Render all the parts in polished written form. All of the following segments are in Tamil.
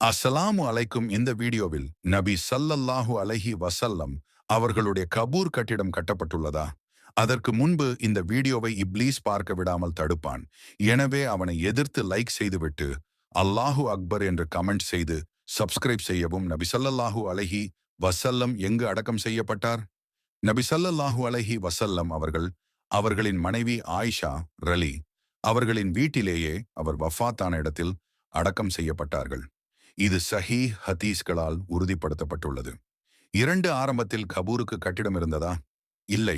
அஸ்ஸலாமு அலைக்கும். இந்த வீடியோவில் நபி ஸல்லல்லாஹு அலைஹி வஸல்லம் அவர்களுடைய கபூர் கட்டிடம் கட்டப்பட்டுள்ளதா? அதற்கு முன்பு இந்த வீடியோவை இப்லீஸ் பார்க்க விடாமல் தடுப்பான். எனவே அவனை எதிர்த்து லைக் செய்துவிட்டு அல்லாஹு அக்பர் என்று கமெண்ட் செய்து சப்ஸ்கிரைப் செய்யவும். நபி ஸல்லல்லாஹு அலைஹி வஸல்லம் எங்கு அடக்கம் செய்யப்பட்டார்? நபி ஸல்லல்லாஹு அலைஹி வஸல்லம் அவர்கள் அவர்களின் மனைவி ஆயிஷா ரலி அவர்களின் வீட்டிலேயே அவர் வஃபாத்தான இடத்தில் அடக்கம் செய்யப்பட்டார்கள். இது சஹீஹ் ஹதீஸ்களால் உறுதிப்படுத்தப்பட்டுள்ளது. ஆரம்பத்தில் கபூருக்கு கட்டிடம் இருந்ததா? இல்லை.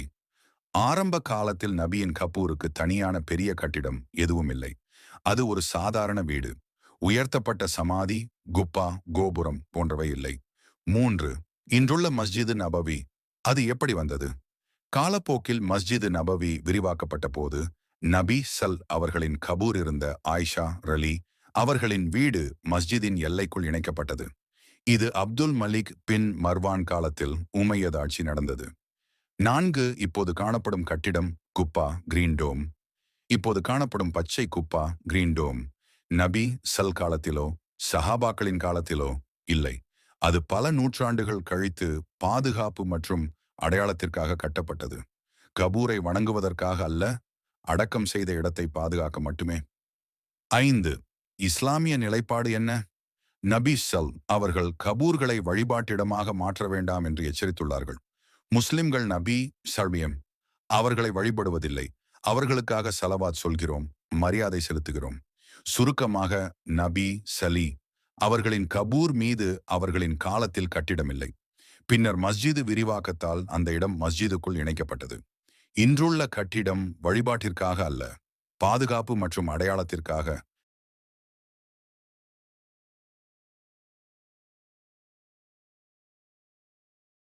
ஆரம்ப காலத்தில் நபியின் கபூருக்கு தனியான பெரிய கட்டிடம் எதுவும் இல்லை. அது ஒரு சாதாரண வீடு. உயர்த்தப்பட்ட சமாதி, குப்பா, கோபுரம் போன்றவை இல்லை. 3. இன்றுள்ள மஸ்ஜிது நபவி. அது எப்படி வந்தது? காலப்போக்கில் மஸ்ஜிது நபவி விரிவாக்கப்பட்ட போது நபி அவர்களின் கபூர் இருந்த ஆயிஷா ரலி அவர்களின் வீடு மஸ்ஜிதின் எல்லைக்குள் இணைக்கப்பட்டது. இது அப்துல் மலிக் பின் மர்வான் காலத்தில் உமையது ஆட்சி நடந்தது. 4. இப்போது காணப்படும் கட்டிடம் குப்பா கிரீன் டோம். இப்போது காணப்படும் பச்சை குப்பா கிரீன் டோம் நபி காலத்திலோ சஹாபாக்களின் காலத்திலோ இல்லை. அது பல நூற்றாண்டுகள் கழித்து பாதுகாப்பு மற்றும் அடையாளத்திற்காக கட்டப்பட்டது. கபூரை வணங்குவதற்காக அல்ல, அடக்கம் செய்த இடத்தை பாதுகாக்க மட்டுமே. 5. இஸ்லாமிய நிலைப்பாடு என்ன? நபி அவர்கள் கபூர்களை வழிபாட்டிடமாக மாற்ற வேண்டாம் என்று எச்சரித்துள்ளார்கள். முஸ்லிம்கள் நபி சல்மியம் அவர்களை வழிபடுவதில்லை. அவர்களுக்காக சலவாத் சொல்கிறோம், மரியாதை செலுத்துகிறோம். சுருக்கமாக, நபி சலி அவர்களின் கபூர் மீது அவர்களின் காலத்தில் கட்டிடமில்லை. பின்னர் மஸ்ஜிது விரிவாக்கத்தால் அந்த இடம் மஸ்ஜிதுக்குள் இணைக்கப்பட்டது. இன்றுள்ள கட்டிடம் வழிபாட்டிற்காக அல்ல, பாதுகாப்பு மற்றும் அடையாளத்திற்காக